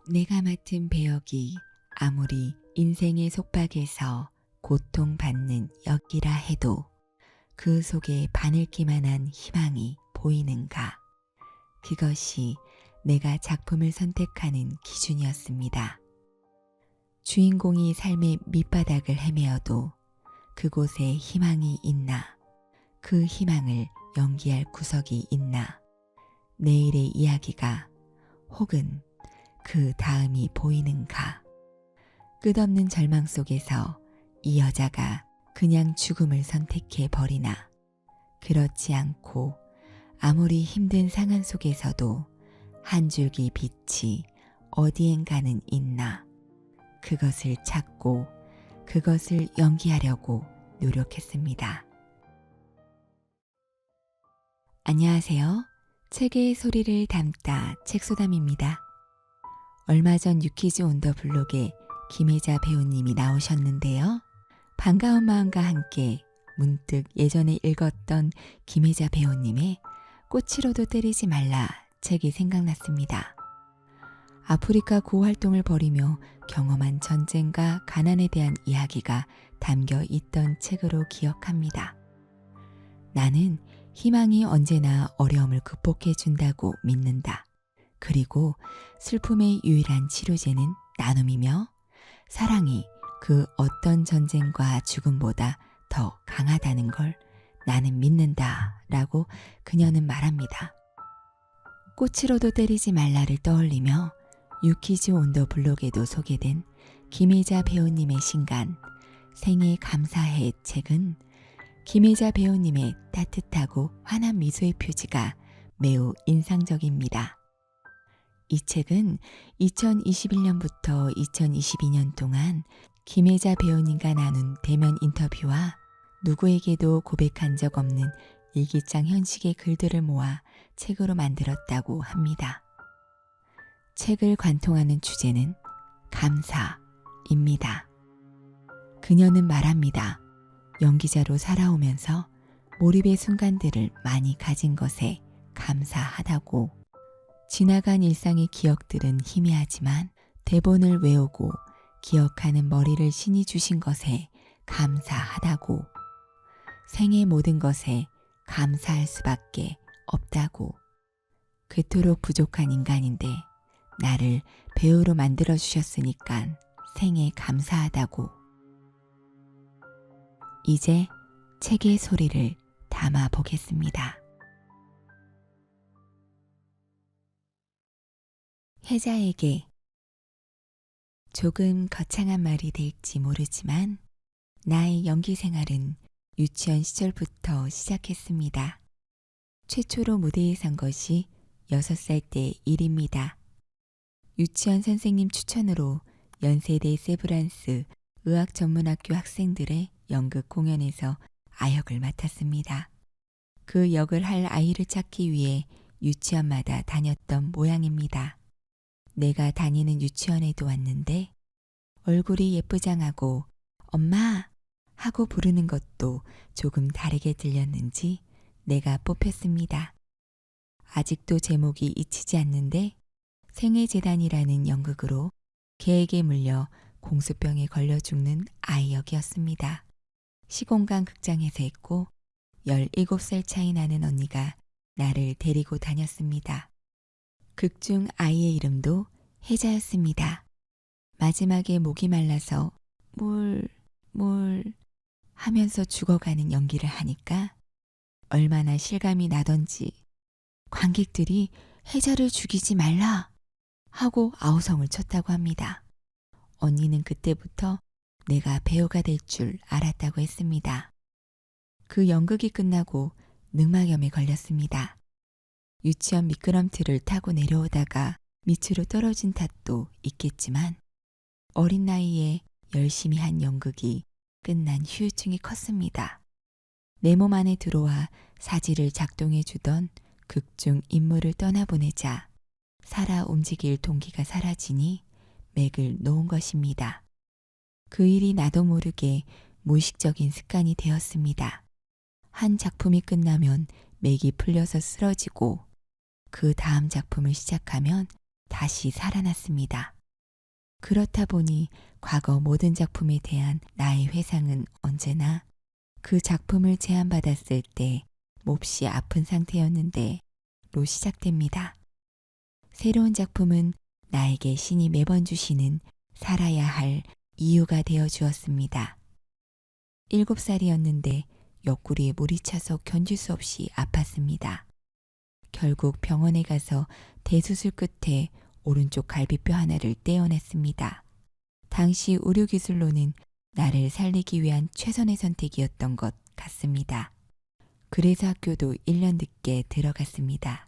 내가 맡은 배역이 아무리 인생의 속박에서 고통받는 역이라 해도 그 속에 바늘기만한 희망이 보이는가? 그것이 내가 작품을 선택하는 기준이었습니다. 주인공이 삶의 밑바닥을 헤매어도 그곳에 희망이 있나? 그 희망을 연기할 구석이 있나? 내일의 이야기가 혹은 그 다음이 보이는가? 끝없는 절망 속에서 이 여자가 그냥 죽음을 선택해 버리나? 그렇지 않고 아무리 힘든 상황 속에서도 한 줄기 빛이 어디엔가는 있나? 그것을 찾고 그것을 연기하려고 노력했습니다. 안녕하세요. 책의 소리를 담다 책소담입니다. 얼마 전 유키즈 온 더 블록에 김혜자 배우님이 나오셨는데요. 반가운 마음과 함께 문득 예전에 읽었던 김혜자 배우님의 꽃으로도 때리지 말라 책이 생각났습니다. 아프리카 구호 활동을 벌이며 경험한 전쟁과 가난에 대한 이야기가 담겨 있던 책으로 기억합니다. 나는 희망이 언제나 어려움을 극복해 준다고 믿는다. 그리고 슬픔의 유일한 치료제는 나눔이며 사랑이 그 어떤 전쟁과 죽음보다 더 강하다는 걸 나는 믿는다 라고 그녀는 말합니다. 꽃으로도 때리지 말라를 떠올리며 유키즈 온 더 블록에도 소개된 김혜자 배우님의 신간 생에 감사해 책은 김혜자 배우님의 따뜻하고 환한 미소의 표지가 매우 인상적입니다. 이 책은 2021년부터 2022년 동안 김혜자 배우님과 나눈 대면 인터뷰와 누구에게도 고백한 적 없는 일기장 형식의 글들을 모아 책으로 만들었다고 합니다. 책을 관통하는 주제는 감사입니다. 그녀는 말합니다. 연기자로 살아오면서 몰입의 순간들을 많이 가진 것에 감사하다고. 지나간 일상의 기억들은 희미하지만 대본을 외우고 기억하는 머리를 신이 주신 것에 감사하다고. 생의 모든 것에 감사할 수밖에 없다고. 그토록 부족한 인간인데 나를 배우로 만들어 주셨으니까 생에 감사하다고. 이제 책의 소리를 담아 보겠습니다. 혜자에게. 조금 거창한 말이 될지 모르지만 나의 연기 생활은 유치원 시절부터 시작했습니다. 최초로 무대에 선 것이 6살 때 일입니다. 유치원 선생님 추천으로 연세대 세브란스 의학전문학교 학생들의 연극 공연에서 아역을 맡았습니다. 그 역을 할 아이를 찾기 위해 유치원마다 다녔던 모양입니다. 내가 다니는 유치원에도 왔는데 얼굴이 예쁘장하고 엄마 하고 부르는 것도 조금 다르게 들렸는지 내가 뽑혔습니다. 아직도 제목이 잊히지 않는데 생애재단이라는 연극으로 개에게 물려 공수병에 걸려 죽는 아이 역이었습니다. 시공간 극장에서 했고 17살 차이 나는 언니가 나를 데리고 다녔습니다. 극중 아이의 이름도 혜자였습니다. 마지막에 목이 말라서 물 하면서 죽어가는 연기를 하니까 얼마나 실감이 나던지 관객들이 혜자를 죽이지 말라 하고 아우성을 쳤다고 합니다. 언니는 그때부터 내가 배우가 될 줄 알았다고 했습니다. 그 연극이 끝나고 늑막염에 걸렸습니다. 유치원 미끄럼틀을 타고 내려오다가 밑으로 떨어진 탓도 있겠지만 어린 나이에 열심히 한 연극이 끝난 후유증이 컸습니다. 내 몸 안에 들어와 사지를 작동해 주던 극중 인물을 떠나보내자 살아 움직일 동기가 사라지니 맥을 놓은 것입니다. 그 일이 나도 모르게 무의식적인 습관이 되었습니다. 한 작품이 끝나면 맥이 풀려서 쓰러지고 그 다음 작품을 시작하면 다시 살아났습니다. 그렇다 보니 과거 모든 작품에 대한 나의 회상은 언제나 그 작품을 제안받았을 때 몹시 아픈 상태였는데로 시작됩니다. 새로운 작품은 나에게 신이 매번 주시는 살아야 할 이유가 되어 주었습니다. 7살이었는데 옆구리에 물이 차서 견딜 수 없이 아팠습니다. 결국 병원에 가서 대수술 끝에 오른쪽 갈비뼈 하나를 떼어냈습니다. 당시 의료기술로는 나를 살리기 위한 최선의 선택이었던 것 같습니다. 그래서 학교도 1년 늦게 들어갔습니다.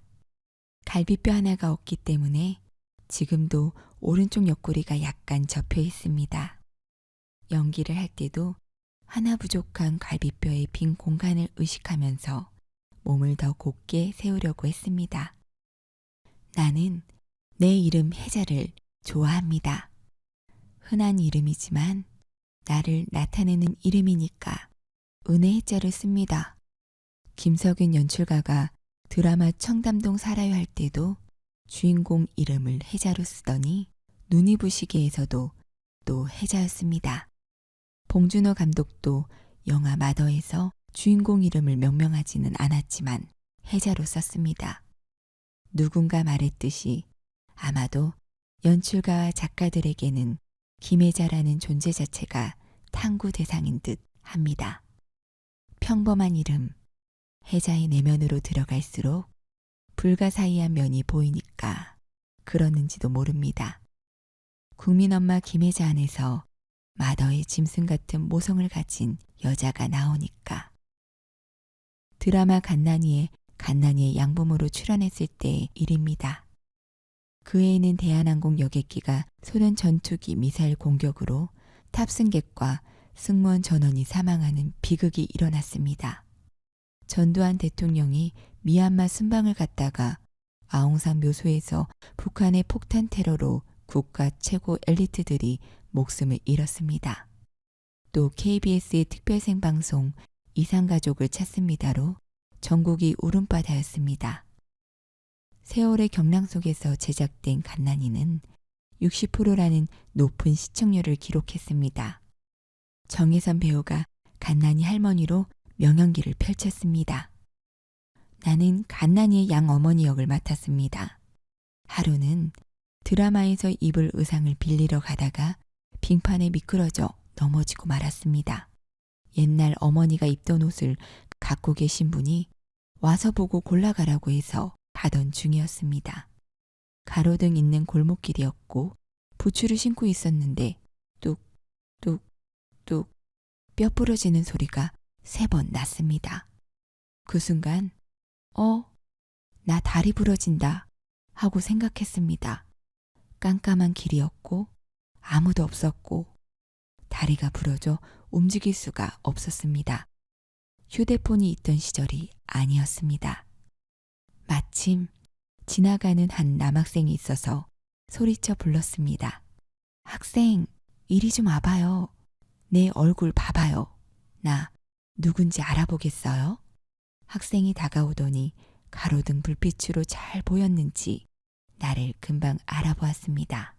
갈비뼈 하나가 없기 때문에 지금도 오른쪽 옆구리가 약간 접혀 있습니다. 연기를 할 때도 하나 부족한 갈비뼈의 빈 공간을 의식하면서 몸을 더 곧게 세우려고 했습니다. 나는 내 이름 혜자를 좋아합니다. 흔한 이름이지만 나를 나타내는 이름이니까 은혜 혜자를 씁니다. 김석윤 연출가가 드라마 청담동 살아요 할 때도 주인공 이름을 혜자로 쓰더니 눈이 부시게에서도 또 혜자였습니다. 봉준호 감독도 영화 마더에서 주인공 이름을 명명하지는 않았지만 혜자로 썼습니다. 누군가 말했듯이 아마도 연출가와 작가들에게는 김혜자라는 존재 자체가 탐구 대상인 듯 합니다. 평범한 이름, 혜자의 내면으로 들어갈수록 불가사의한 면이 보이니까 그러는지도 모릅니다. 국민엄마 김혜자 안에서 마더의 짐승 같은 모성을 가진 여자가 나오니까. 드라마 갓난이의 양범으로 출연했을 때의 일입니다. 그 해에는 대한항공 여객기가 소련 전투기 미사일 공격으로 탑승객과 승무원 전원이 사망하는 비극이 일어났습니다. 전두환 대통령이 미얀마 순방을 갔다가 아웅산 묘소에서 북한의 폭탄 테러로 국가 최고 엘리트들이 목숨을 잃었습니다. 또 KBS의 특별생방송 이상가족을 찾습니다로 전국이 울음바다였습니다. 세월의 경랑 속에서 제작된 갓난이는 60%라는 높은 시청률을 기록했습니다. 정혜선 배우가 갓난이 할머니로 명연기를 펼쳤습니다. 나는 갓난이의 양어머니 역을 맡았습니다. 하루는 드라마에서 입을 의상을 빌리러 가다가 빙판에 미끄러져 넘어지고 말았습니다. 옛날 어머니가 입던 옷을 갖고 계신 분이 와서 보고 골라가라고 해서 가던 중이었습니다. 가로등 있는 골목길이었고 부츠를 신고 있었는데 뚝뚝뚝 뼈 부러지는 소리가 3번 났습니다. 그 순간 나 다리 부러진다 하고 생각했습니다. 깜깜한 길이었고 아무도 없었고 다리가 부러져 움직일 수가 없었습니다. 휴대폰이 있던 시절이 아니었습니다. 마침 지나가는 한 남학생이 있어서 소리쳐 불렀습니다. 학생, 이리 좀 와봐요. 내 얼굴 봐봐요. 나 누군지 알아보겠어요? 학생이 다가오더니 가로등 불빛으로 잘 보였는지 나를 금방 알아보았습니다.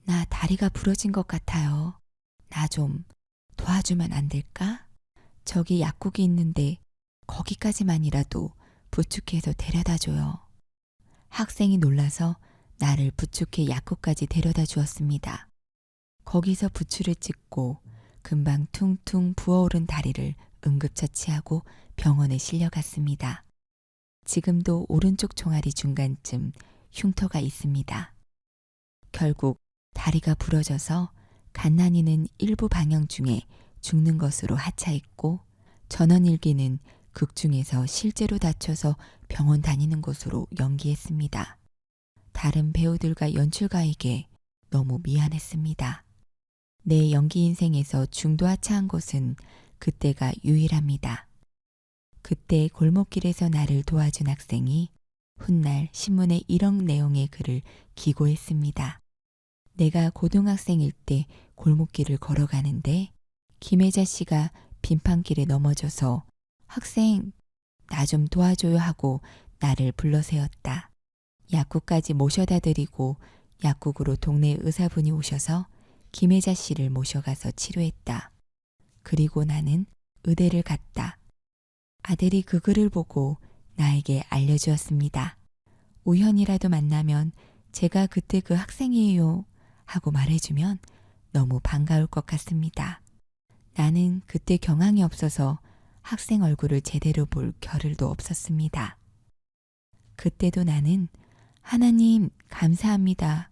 나 다리가 부러진 것 같아요. 나 좀 도와주면 안 될까? 저기 약국이 있는데 거기까지만이라도 부축해서 데려다 줘요. 학생이 놀라서 나를 부축해 약국까지 데려다 주었습니다. 거기서 부추를 찍고 금방 퉁퉁 부어오른 다리를 응급처치하고 병원에 실려갔습니다. 지금도 오른쪽 종아리 중간쯤 흉터가 있습니다. 결국 다리가 부러져서 갓난이는 일부 방영 중에 죽는 것으로 하차했고 전원일기는 극 중에서 실제로 다쳐서 병원 다니는 것으로 연기했습니다. 다른 배우들과 연출가에게 너무 미안했습니다. 내 연기 인생에서 중도 하차한 것은 그때가 유일합니다. 그때 골목길에서 나를 도와준 학생이 훗날 신문에 이런 내용의 글을 기고했습니다. 내가 고등학생일 때 골목길을 걸어가는데 김혜자 씨가 빈판길에 넘어져서 학생, 나 좀 도와줘요 하고 나를 불러세웠다. 약국까지 모셔다 드리고 약국으로 동네 의사분이 오셔서 김혜자 씨를 모셔가서 치료했다. 그리고 나는 의대를 갔다. 아들이 그 글을 보고 나에게 알려주었습니다. 우연이라도 만나면 제가 그때 그 학생이에요 하고 말해주면 너무 반가울 것 같습니다. 나는 그때 경황이 없어서 학생 얼굴을 제대로 볼 겨를도 없었습니다. 그때도 나는 하나님 감사합니다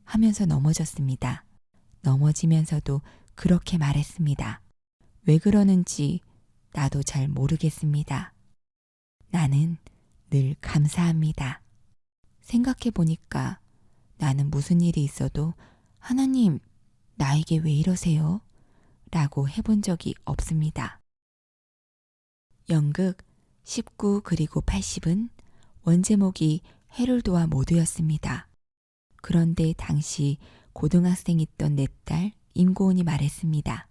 하면서 넘어졌습니다. 넘어지면서도 그렇게 말했습니다. 왜 그러는지 나도 잘 모르겠습니다. 나는 늘 감사합니다. 생각해 보니까 나는 무슨 일이 있어도 하나님, 나에게 왜 이러세요? 라고 해본 적이 없습니다. 연극 19 그리고 80은 원제목이 헤롤드와 모두였습니다. 그런데 당시 고등학생 있던 내 딸 임고은이 말했습니다.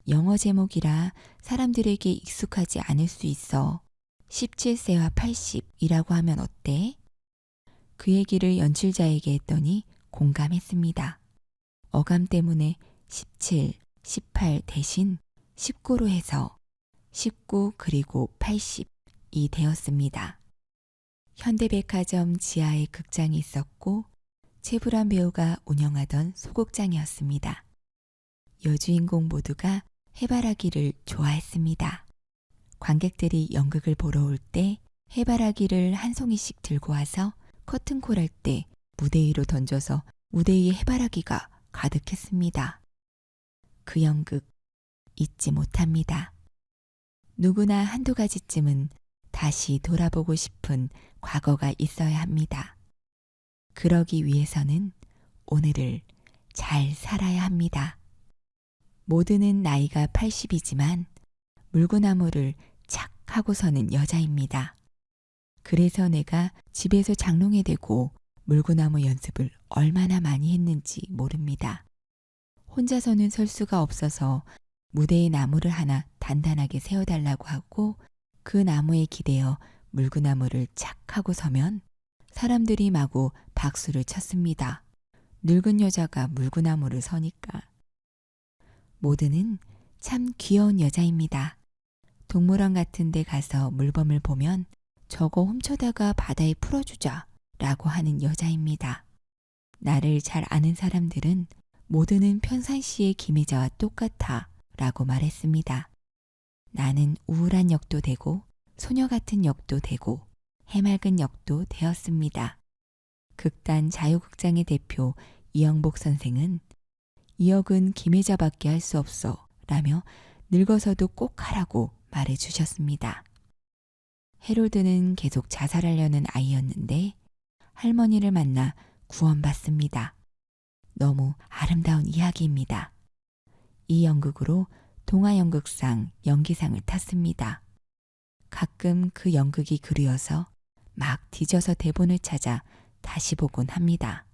영어 제목이라 사람들에게 익숙하지 않을 수 있어. 17세와 80이라고 하면 어때? 그 얘기를 연출자에게 했더니 공감했습니다. 어감 때문에 17, 18 대신 19로 해서 19 그리고 80이 되었습니다. 현대백화점 지하에 극장이 있었고 최불암 배우가 운영하던 소극장이었습니다. 여주인공 모두가 해바라기를 좋아했습니다. 관객들이 연극을 보러 올 때 해바라기를 한 송이씩 들고 와서 커튼콜 할 때 무대 위로 던져서 무대 위에 해바라기가 가득했습니다. 그 연극 잊지 못합니다. 누구나 한두 가지쯤은 다시 돌아보고 싶은 과거가 있어야 합니다. 그러기 위해서는 오늘을 잘 살아야 합니다. 모두는 나이가 80이지만 물구나무를 착 하고 서는 여자입니다. 그래서 내가 집에서 장롱에 대고 물구나무 연습을 얼마나 많이 했는지 모릅니다. 혼자서는 설 수가 없어서 무대에 나무를 하나 단단하게 세워달라고 하고 그 나무에 기대어 물구나무를 착 하고 서면 사람들이 마구 박수를 쳤습니다. 늙은 여자가 물구나무를 서니까. 모두는 참 귀여운 여자입니다. 동물원 같은 데 가서 물범을 보면 저거 훔쳐다가 바다에 풀어주자 라고 하는 여자입니다. 나를 잘 아는 사람들은 모두는 평상시의 김혜자와 똑같아 라고 말했습니다. 나는 우울한 역도 되고 소녀 같은 역도 되고 해맑은 역도 되었습니다. 극단 자유극장의 대표 이영복 선생은 이 역은 김혜자밖에 할 수 없어 라며 늙어서도 꼭 하라고 말해 주셨습니다. 해롤드는 계속 자살하려는 아이였는데 할머니를 만나 구원받습니다. 너무 아름다운 이야기입니다. 이 연극으로 동아연극상 연기상을 탔습니다. 가끔 그 연극이 그리워서 막 뒤져서 대본을 찾아 다시 보곤 합니다.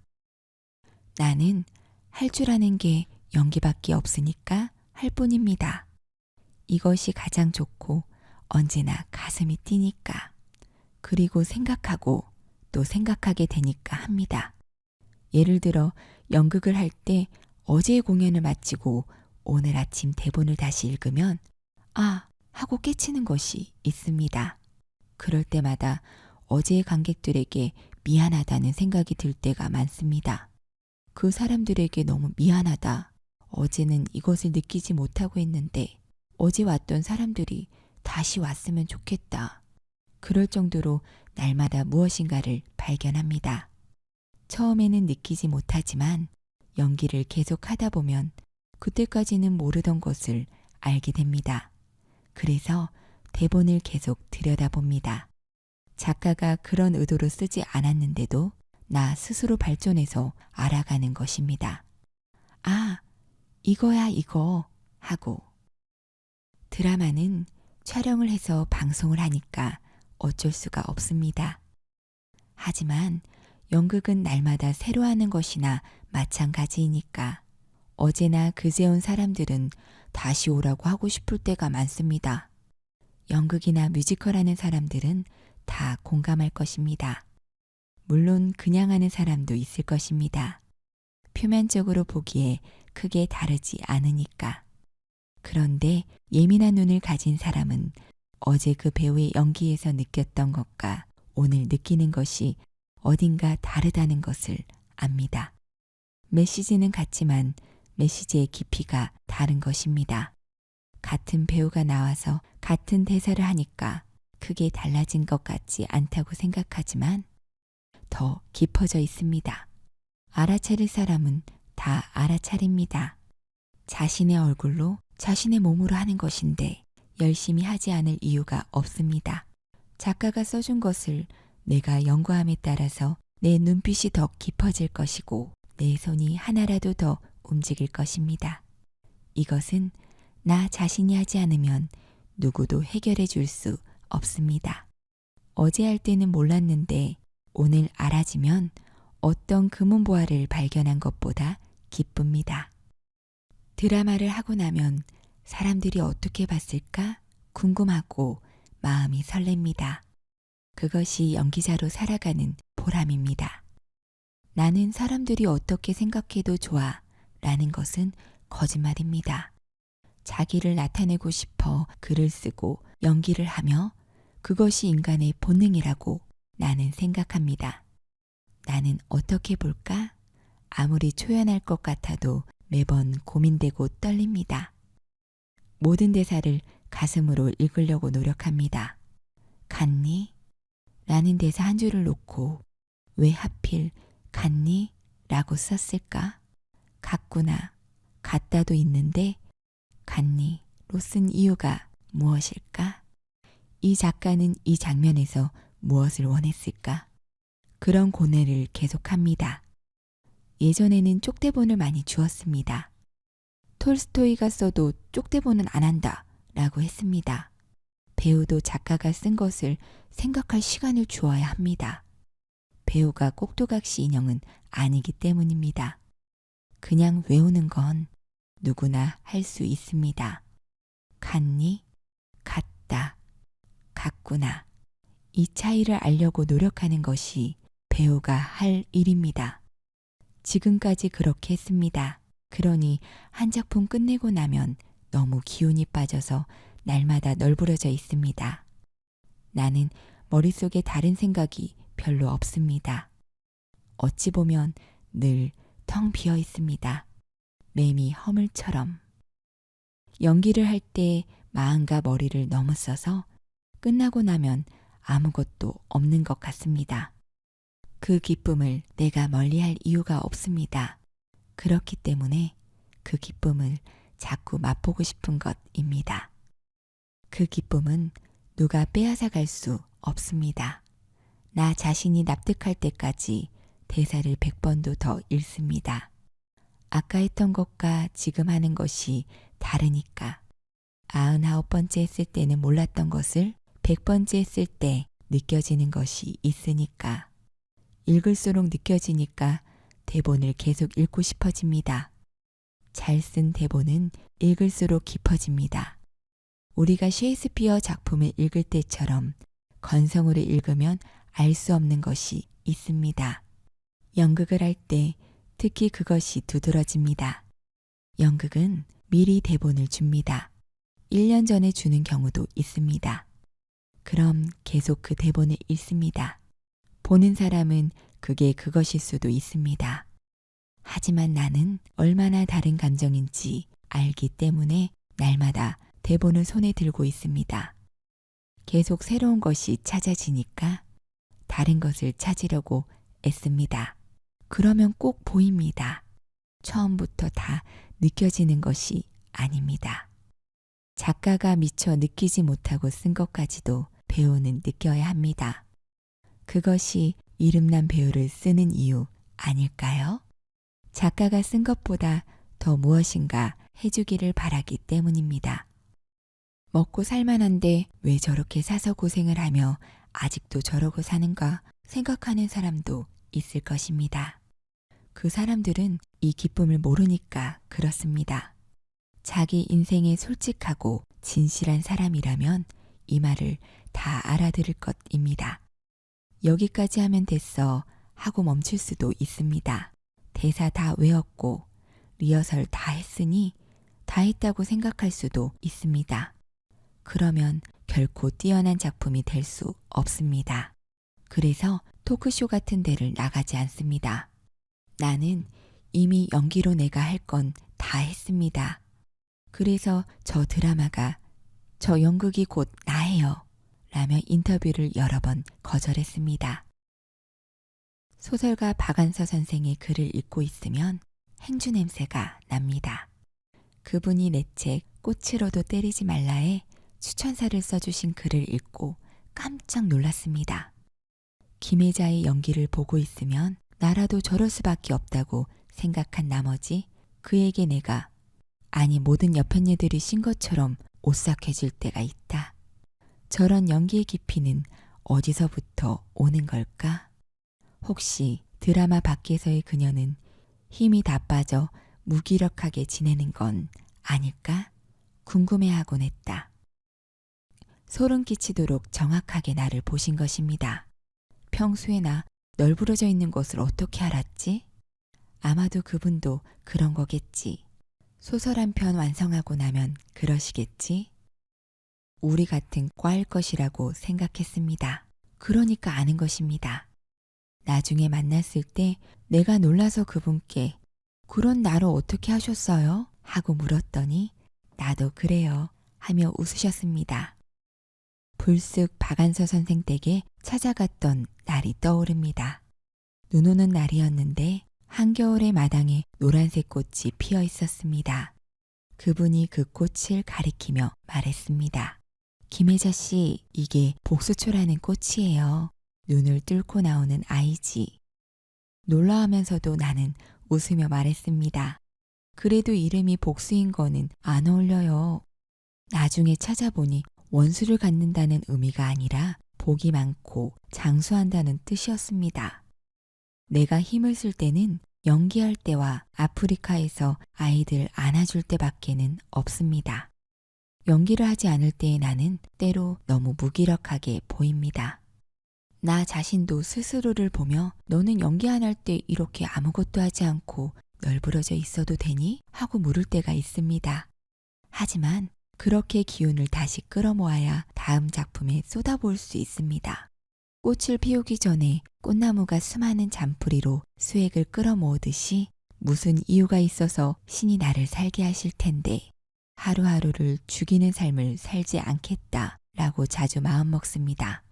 나는 할 줄 아는 게 연기밖에 없으니까 할 뿐입니다. 이것이 가장 좋고 언제나 가슴이 뛰니까. 그리고 생각하고 또 생각하게 되니까 합니다. 예를 들어 연극을 할 때 어제의 공연을 마치고 오늘 아침 대본을 다시 읽으면 아 하고 깨치는 것이 있습니다. 그럴 때마다 어제의 관객들에게 미안하다는 생각이 들 때가 많습니다. 그 사람들에게 너무 미안하다. 어제는 이것을 느끼지 못하고 했는데 어제 왔던 사람들이 다시 왔으면 좋겠다. 그럴 정도로 날마다 무엇인가를 발견합니다. 처음에는 느끼지 못하지만 연기를 계속 하다 보면 그때까지는 모르던 것을 알게 됩니다. 그래서 대본을 계속 들여다봅니다. 작가가 그런 의도로 쓰지 않았는데도 나 스스로 발전해서 알아가는 것입니다. 아, 이거야 이거 하고. 드라마는 촬영을 해서 방송을 하니까 어쩔 수가 없습니다. 하지만 연극은 날마다 새로 하는 것이나 마찬가지이니까 어제나 그제 온 사람들은 다시 오라고 하고 싶을 때가 많습니다. 연극이나 뮤지컬 하는 사람들은 다 공감할 것입니다. 물론 그냥 하는 사람도 있을 것입니다. 표면적으로 보기에 크게 다르지 않으니까. 그런데 예민한 눈을 가진 사람은 어제 그 배우의 연기에서 느꼈던 것과 오늘 느끼는 것이 어딘가 다르다는 것을 압니다. 메시지는 같지만 메시지의 깊이가 다른 것입니다. 같은 배우가 나와서 같은 대사를 하니까 크게 달라진 것 같지 않다고 생각하지만 더 깊어져 있습니다. 알아차릴 사람은 다 알아차립니다. 자신의 얼굴로 자신의 몸으로 하는 것인데 열심히 하지 않을 이유가 없습니다. 작가가 써준 것을 내가 연구함에 따라서 내 눈빛이 더 깊어질 것이고 내 손이 하나라도 더 움직일 것입니다. 이것은 나 자신이 하지 않으면 누구도 해결해 줄 수 없습니다. 어제 할 때는 몰랐는데 오늘 알아지면 어떤 금은보화를 발견한 것보다 기쁩니다. 드라마를 하고 나면 사람들이 어떻게 봤을까 궁금하고 마음이 설렙니다. 그것이 연기자로 살아가는 보람입니다. 나는 사람들이 어떻게 생각해도 좋아 라는 것은 거짓말입니다. 자기를 나타내고 싶어 글을 쓰고 연기를 하며 그것이 인간의 본능이라고 나는 생각합니다. 나는 어떻게 볼까? 아무리 초연할 것 같아도 매번 고민되고 떨립니다. 모든 대사를 가슴으로 읽으려고 노력합니다. 갔니? 라는 대사 한 줄을 놓고 왜 하필 갔니? 라고 썼을까? 갔구나. 갔다도 있는데 갔니? 로 쓴 이유가 무엇일까? 이 작가는 이 장면에서 무엇을 원했을까? 그런 고뇌를 계속합니다. 예전에는 쪽대본을 많이 주었습니다. 톨스토이가 써도 쪽대본은 안 한다 라고 했습니다. 배우도 작가가 쓴 것을 생각할 시간을 주어야 합니다. 배우가 꼭두각시 인형은 아니기 때문입니다. 그냥 외우는 건 누구나 할 수 있습니다. 갔니? 갔다. 갔구나. 이 차이를 알려고 노력하는 것이 배우가 할 일입니다. 지금까지 그렇게 했습니다. 그러니 한 작품 끝내고 나면 너무 기운이 빠져서 날마다 널브러져 있습니다. 나는 머릿속에 다른 생각이 별로 없습니다. 어찌 보면 늘 텅 비어 있습니다. 매미 허물처럼. 연기를 할 때 마음과 머리를 너무 써서 끝나고 나면 아무것도 없는 것 같습니다. 그 기쁨을 내가 멀리할 이유가 없습니다. 그렇기 때문에 그 기쁨을 자꾸 맛보고 싶은 것입니다. 그 기쁨은 누가 빼앗아 갈 수 없습니다. 나 자신이 납득할 때까지 대사를 100번도 더 읽습니다. 아까 했던 것과 지금 하는 것이 다르니까. 99번째 했을 때는 몰랐던 것을 100번째 했을 때 느껴지는 것이 있으니까. 읽을수록 느껴지니까 대본을 계속 읽고 싶어집니다. 잘 쓴 대본은 읽을수록 깊어집니다. 우리가 셰익스피어 작품을 읽을 때처럼 건성으로 읽으면 알 수 없는 것이 있습니다. 연극을 할 때 특히 그것이 두드러집니다. 연극은 미리 대본을 줍니다. 1년 전에 주는 경우도 있습니다. 그럼 계속 그 대본을 읽습니다. 보는 사람은 그게 그것일 수도 있습니다. 하지만 나는 얼마나 다른 감정인지 알기 때문에 날마다 대본을 손에 들고 있습니다. 계속 새로운 것이 찾아지니까 다른 것을 찾으려고 애씁니다. 그러면 꼭 보입니다. 처음부터 다 느껴지는 것이 아닙니다. 작가가 미처 느끼지 못하고 쓴 것까지도 배우는 느껴야 합니다. 그것이 이름난 배우를 쓰는 이유 아닐까요? 작가가 쓴 것보다 더 무엇인가 해주기를 바라기 때문입니다. 먹고 살만한데 왜 저렇게 사서 고생을 하며 아직도 저러고 사는가 생각하는 사람도 있을 것입니다. 그 사람들은 이 기쁨을 모르니까 그렇습니다. 자기 인생에 솔직하고 진실한 사람이라면 이 말을 다 알아들을 것입니다. 여기까지 하면 됐어 하고 멈출 수도 있습니다. 대사 다 외웠고 리허설 다 했으니 다 했다고 생각할 수도 있습니다. 그러면 결코 뛰어난 작품이 될 수 없습니다. 그래서 토크쇼 같은 데를 나가지 않습니다. 나는 이미 연기로 내가 할 건 다 했습니다. 그래서 저 드라마가, 저 연극이 곧 나예요. 라며 인터뷰를 여러 번 거절했습니다. 소설가 박안서 선생의 글을 읽고 있으면 행주 냄새가 납니다. 그분이 내 책 꽃으로도 때리지 말라에 추천사를 써주신 글을 읽고 깜짝 놀랐습니다. 김혜자의 연기를 보고 있으면 나라도 저럴 수밖에 없다고 생각한 나머지 그에게 내가, 아니 모든 여편녀들이 신 것처럼 오싹해질 때가 있다. 저런 연기의 깊이는 어디서부터 오는 걸까? 혹시 드라마 밖에서의 그녀는 힘이 다 빠져 무기력하게 지내는 건 아닐까? 궁금해하곤 했다. 소름 끼치도록 정확하게 나를 보신 것입니다. 평소에 나 널브러져 있는 것을 어떻게 알았지? 아마도 그분도 그런 거겠지. 소설 한 편 완성하고 나면 그러시겠지? 우리 같은 과일 것이라고 생각했습니다. 그러니까 아는 것입니다. 나중에 만났을 때 내가 놀라서 그분께 그런 나로 어떻게 하셨어요? 하고 물었더니 나도 그래요 하며 웃으셨습니다. 불쑥 박안서 선생 댁에 찾아갔던 날이 떠오릅니다. 눈 오는 날이었는데 한겨울의 마당에 노란색 꽃이 피어 있었습니다. 그분이 그 꽃을 가리키며 말했습니다. 김혜자 씨, 이게 복수초라는 꽃이에요. 눈을 뚫고 나오는 아이지. 놀라하면서도 나는 웃으며 말했습니다. 그래도 이름이 복수인 거는 안 어울려요. 나중에 찾아보니 원수를 갖는다는 의미가 아니라 복이 많고 장수한다는 뜻이었습니다. 내가 힘을 쓸 때는 연기할 때와 아프리카에서 아이들 안아줄 때밖에는 없습니다. 연기를 하지 않을 때의 나는 때로 너무 무기력하게 보입니다. 나 자신도 스스로를 보며 너는 연기 안 할 때 이렇게 아무것도 하지 않고 널브러져 있어도 되니? 하고 물을 때가 있습니다. 하지만 그렇게 기운을 다시 끌어모아야 다음 작품에 쏟아부을 수 있습니다. 꽃을 피우기 전에 꽃나무가 수많은 잔뿌리로 수액을 끌어모으듯이 무슨 이유가 있어서 신이 나를 살게 하실 텐데 하루하루를 죽이는 삶을 살지 않겠다 라고 자주 마음먹습니다.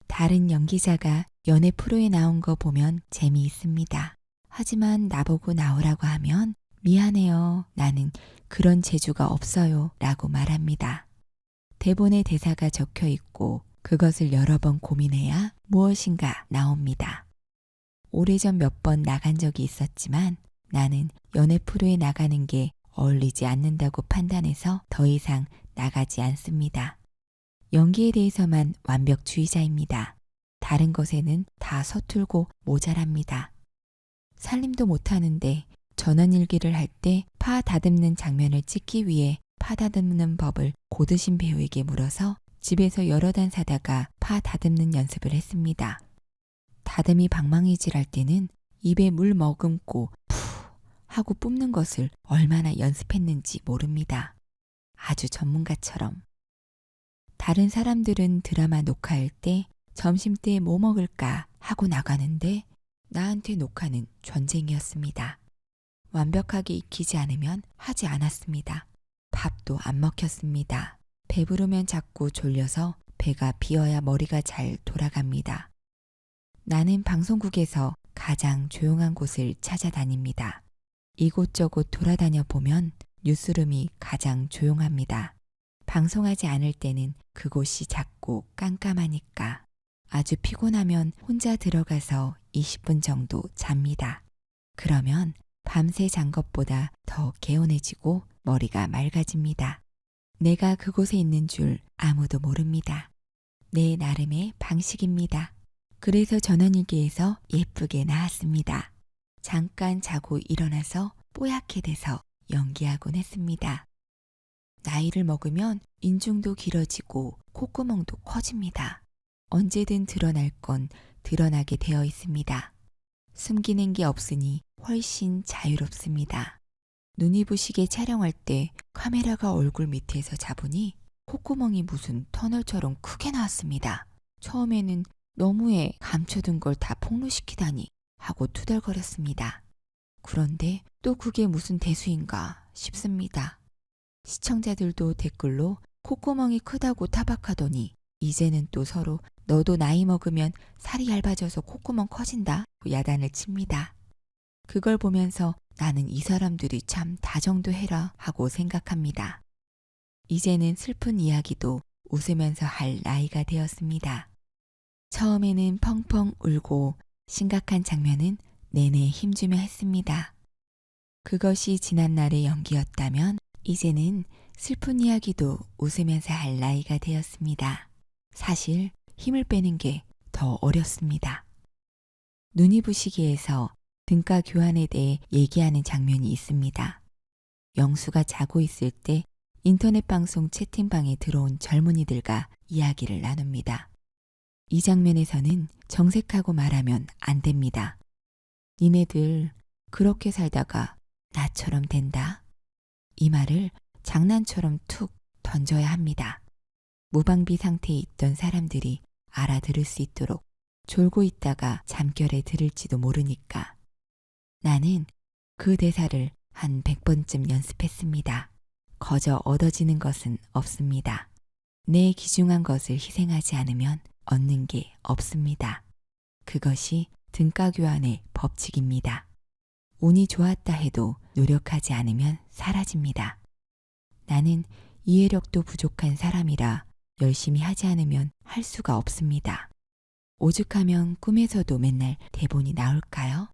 다른 연기자가 연애 프로에 나온 거 보면 재미있습니다. 하지만 나보고 나오라고 하면 미안해요. 나는 그런 재주가 없어요. 라고 말합니다. 대본에 대사가 적혀 있고 그것을 여러 번 고민해야 무엇인가 나옵니다. 오래전 몇 번 나간 적이 있었지만 나는 연애 프로에 나가는 게 어울리지 않는다고 판단해서 더 이상 나가지 않습니다. 연기에 대해서만 완벽주의자입니다. 다른 것에는 다 서툴고 모자랍니다. 살림도 못하는데 전원일기를 할 때 파 다듬는 장면을 찍기 위해 파 다듬는 법을 고드신 배우에게 물어서 집에서 여러 단 사다가 파 다듬는 연습을 했습니다. 다듬이 방망이질할 때는 입에 물 머금고 푸 하고 뿜는 것을 얼마나 연습했는지 모릅니다. 아주 전문가처럼. 다른 사람들은 드라마 녹화할 때 점심때 뭐 먹을까 하고 나가는데 나한테 녹화는 전쟁이었습니다. 완벽하게 익히지 않으면 하지 않았습니다. 밥도 안 먹혔습니다. 배부르면 자꾸 졸려서 배가 비어야 머리가 잘 돌아갑니다. 나는 방송국에서 가장 조용한 곳을 찾아다닙니다. 이곳저곳 돌아다녀 보면 뉴스룸이 가장 조용합니다. 방송하지 않을 때는 그곳이 작고 깜깜하니까 아주 피곤하면 혼자 들어가서 20분 정도 잡니다. 그러면 밤새 잔 것보다 더 개운해지고 머리가 맑아집니다. 내가 그곳에 있는 줄 아무도 모릅니다. 내 나름의 방식입니다. 그래서 전원일기에서 예쁘게 나왔습니다. 잠깐 자고 일어나서 뽀얗게 돼서 연기하곤 했습니다. 나이를 먹으면 인중도 길어지고 콧구멍도 커집니다. 언제든 드러날 건 드러나게 되어 있습니다. 숨기는 게 없으니 훨씬 자유롭습니다. 눈이 부시게 촬영할 때 카메라가 얼굴 밑에서 잡으니 콧구멍이 무슨 터널처럼 크게 나왔습니다. 처음에는 너무해 감춰둔 걸 다 폭로시키다니 하고 투덜거렸습니다. 그런데 또 그게 무슨 대수인가 싶습니다. 시청자들도 댓글로 콧구멍이 크다고 타박하더니 이제는 또 서로 너도 나이 먹으면 살이 얇아져서 콧구멍 커진다 야단을 칩니다. 그걸 보면서 나는 이 사람들이 참 다정도해라 하고 생각합니다. 이제는 슬픈 이야기도 웃으면서 할 나이가 되었습니다. 처음에는 펑펑 울고 심각한 장면은 내내 힘주며 했습니다. 그것이 지난날의 연기였다면 이제는 슬픈 이야기도 웃으면서 할 나이가 되었습니다. 사실 힘을 빼는 게 더 어렵습니다. 눈이 부시게에서 등가 교환에 대해 얘기하는 장면이 있습니다. 영수가 자고 있을 때 인터넷 방송 채팅방에 들어온 젊은이들과 이야기를 나눕니다. 이 장면에서는 정색하고 말하면 안 됩니다. 니네들 그렇게 살다가 나처럼 된다. 이 말을 장난처럼 툭 던져야 합니다. 무방비 상태에 있던 사람들이 알아들을 수 있도록 졸고 있다가 잠결에 들을지도 모르니까. 나는 그 대사를 한 100번쯤 연습했습니다. 거저 얻어지는 것은 없습니다. 내 귀중한 것을 희생하지 않으면 얻는 게 없습니다. 그것이 등가 교환의 법칙입니다. 운이 좋았다 해도 노력하지 않으면 사라집니다. 나는 이해력도 부족한 사람이라 열심히 하지 않으면 할 수가 없습니다. 오죽하면 꿈에서도 맨날 대본이 나올까요?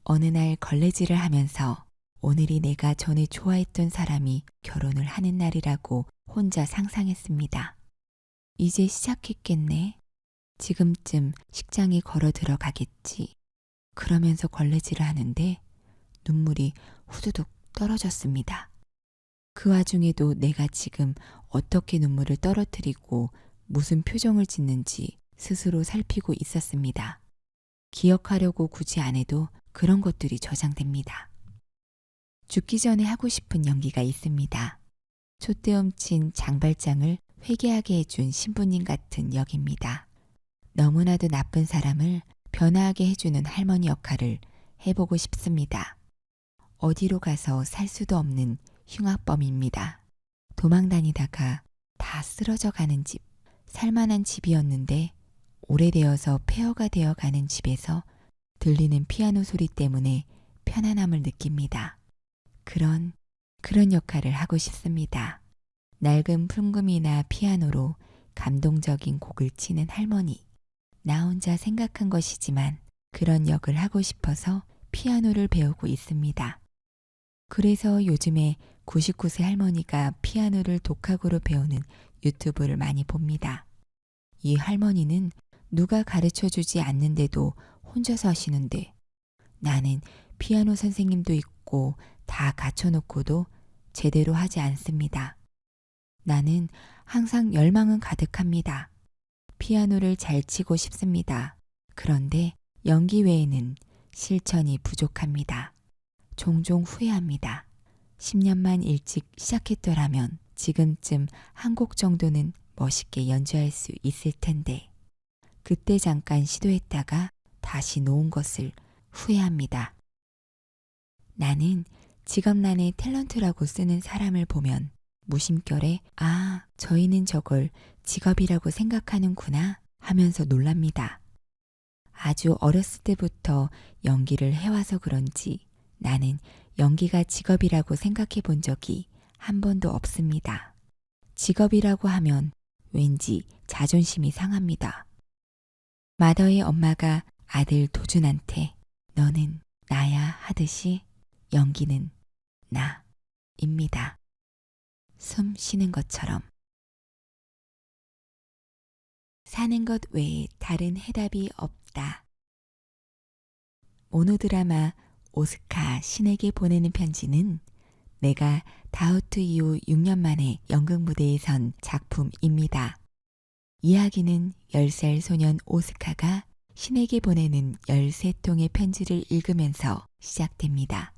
어느 날 걸레질을 하면서 오늘이 내가 전에 좋아했던 사람이 결혼을 하는 날이라고 혼자 상상했습니다. 이제 시작했겠네. 지금쯤 식장에 걸어 들어가겠지. 그러면서 걸레질을 하는데 눈물이 후두둑 떨어졌습니다. 그 와중에도 내가 지금 어떻게 눈물을 떨어뜨리고 무슨 표정을 짓는지 스스로 살피고 있었습니다. 기억하려고 굳이 안 해도 그런 것들이 저장됩니다. 죽기 전에 하고 싶은 연기가 있습니다. 촛대엄친 장발장을 회개하게 해준 신부님 같은 역입니다. 너무나도 나쁜 사람을 변화하게 해주는 할머니 역할을 해보고 싶습니다. 어디로 가서 살 수도 없는 흉악범입니다. 도망 다니다가 다 쓰러져 가는 집, 살만한 집이었는데 오래되어서 폐허가 되어 가는 집에서 들리는 피아노 소리 때문에 편안함을 느낍니다. 그런 역할을 하고 싶습니다. 낡은 풍금이나 피아노로 감동적인 곡을 치는 할머니. 나 혼자 생각한 것이지만 그런 역을 하고 싶어서 피아노를 배우고 있습니다. 그래서 요즘에 99세 할머니가 피아노를 독학으로 배우는 유튜브를 많이 봅니다. 이 할머니는 누가 가르쳐주지 않는데도 혼자서 하시는데 나는 피아노 선생님도 있고 다 갖춰놓고도 제대로 하지 않습니다. 나는 항상 열망은 가득합니다. 피아노를 잘 치고 싶습니다. 그런데 연기 외에는 실천이 부족합니다. 종종 후회합니다. 10년만 일찍 시작했더라면 지금쯤 한 곡 정도는 멋있게 연주할 수 있을 텐데 그때 잠깐 시도했다가 다시 놓은 것을 후회합니다. 나는 직업란에 탤런트라고 쓰는 사람을 보면 무심결에 아, 저희는 저걸 직업이라고 생각하는구나 하면서 놀랍니다. 아주 어렸을 때부터 연기를 해와서 그런지 나는 연기가 직업이라고 생각해 본 적이 한 번도 없습니다. 직업이라고 하면 왠지 자존심이 상합니다. 마더의 엄마가 아들 도준한테 너는 나야 하듯이 연기는 나입니다. 숨 쉬는 것처럼. 사는 것 외에 다른 해답이 없다. 모노드라마 오스카 신에게 보내는 편지는 내가 다우트 이후 6년 만에 연극 무대에 선 작품입니다. 이야기는 10살 소년 오스카가 신에게 보내는 13통의 편지를 읽으면서 시작됩니다.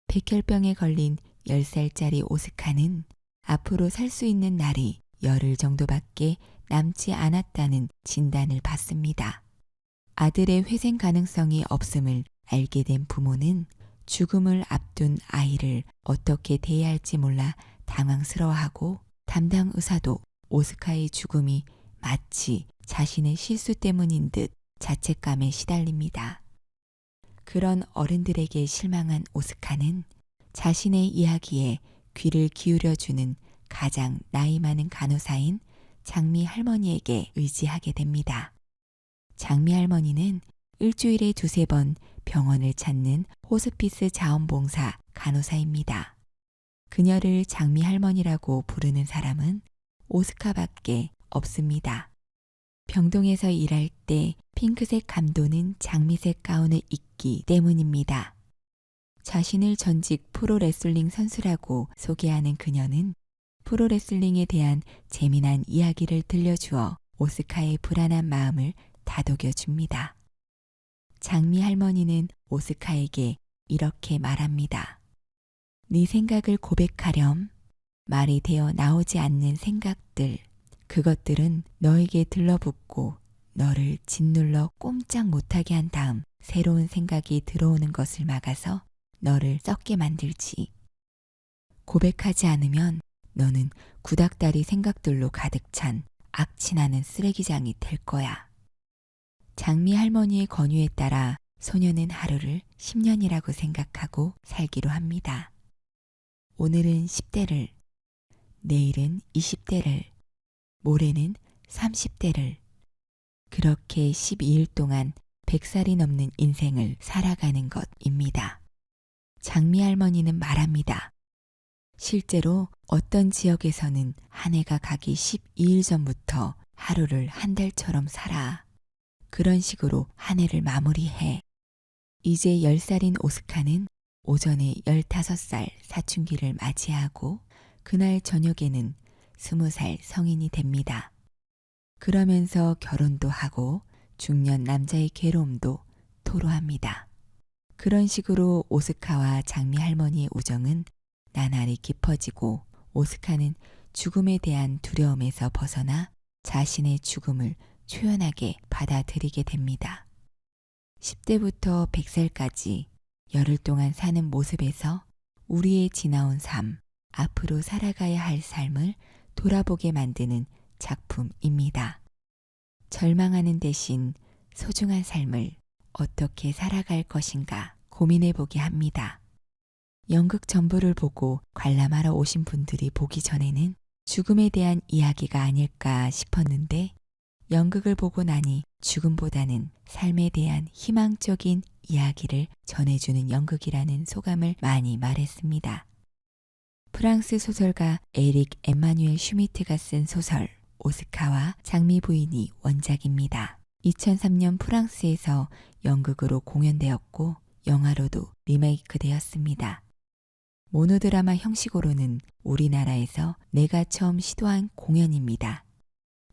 백혈병에 걸린 10살짜리 오스카는 앞으로 살 수 있는 날이 열흘 정도밖에 남지 않았다는 진단을 받습니다. 아들의 회생 가능성이 없음을 알게 된 부모는 죽음을 앞둔 아이를 어떻게 대해야 할지 몰라 당황스러워하고 담당 의사도 오스카의 죽음이 마치 자신의 실수 때문인 듯 자책감에 시달립니다. 그런 어른들에게 실망한 오스카는 자신의 이야기에 귀를 기울여주는 가장 나이 많은 간호사인 장미 할머니에게 의지하게 됩니다. 장미 할머니는 일주일에 2~3번 병원을 찾는 호스피스 자원봉사 간호사입니다. 그녀를 장미 할머니라고 부르는 사람은 오스카밖에 없습니다. 병동에서 일할 때 핑크색 감도는 장미색 가운을 입기 때문입니다. 자신을 전직 프로레슬링 선수라고 소개하는 그녀는 프로레슬링에 대한 재미난 이야기를 들려주어 오스카의 불안한 마음을 다독여줍니다. 장미 할머니는 오스카에게 이렇게 말합니다. 네 생각을 고백하렴. 말이 되어 나오지 않는 생각들, 그것들은 너에게 들러붙고 너를 짓눌러 꼼짝 못하게 한 다음 새로운 생각이 들어오는 것을 막아서 너를 썩게 만들지. 고백하지 않으면 너는 구닥다리 생각들로 가득 찬 악취나는 쓰레기장이 될 거야. 장미 할머니의 권유에 따라 소녀는 하루를 10년이라고 생각하고 살기로 합니다. 오늘은 10대를, 내일은 20대를, 모레는 30대를, 그렇게 12일 동안 100살이 넘는 인생을 살아가는 것입니다. 장미 할머니는 말합니다. 실제로 어떤 지역에서는 한 해가 가기 12일 전부터 하루를 한 달처럼 살아. 그런 식으로 한 해를 마무리해. 이제 10살인 오스카는 오전에 15살 사춘기를 맞이하고 그날 저녁에는 20살 성인이 됩니다. 그러면서 결혼도 하고 중년 남자의 괴로움도 토로합니다. 그런 식으로 오스카와 장미 할머니의 우정은 나날이 깊어지고 오스카는 죽음에 대한 두려움에서 벗어나 자신의 죽음을 초연하게 받아들이게 됩니다. 10대부터 100살까지 열흘 동안 사는 모습에서 우리의 지나온 삶, 앞으로 살아가야 할 삶을 돌아보게 만드는 작품입니다. 절망하는 대신 소중한 삶을 어떻게 살아갈 것인가 고민해보게 합니다. 연극 전부를 보고 관람하러 오신 분들이 보기 전에는 죽음에 대한 이야기가 아닐까 싶었는데 연극을 보고 나니 죽음보다는 삶에 대한 희망적인 이야기를 전해주는 연극이라는 소감을 많이 말했습니다. 프랑스 소설가 에릭 엠마누엘 슈미트가 쓴 소설 오스카와 장미 부인이 원작입니다. 2003년 프랑스에서 연극으로 공연되었고 영화로도 리메이크 되었습니다. 모노드라마 형식으로는 우리나라에서 내가 처음 시도한 공연입니다.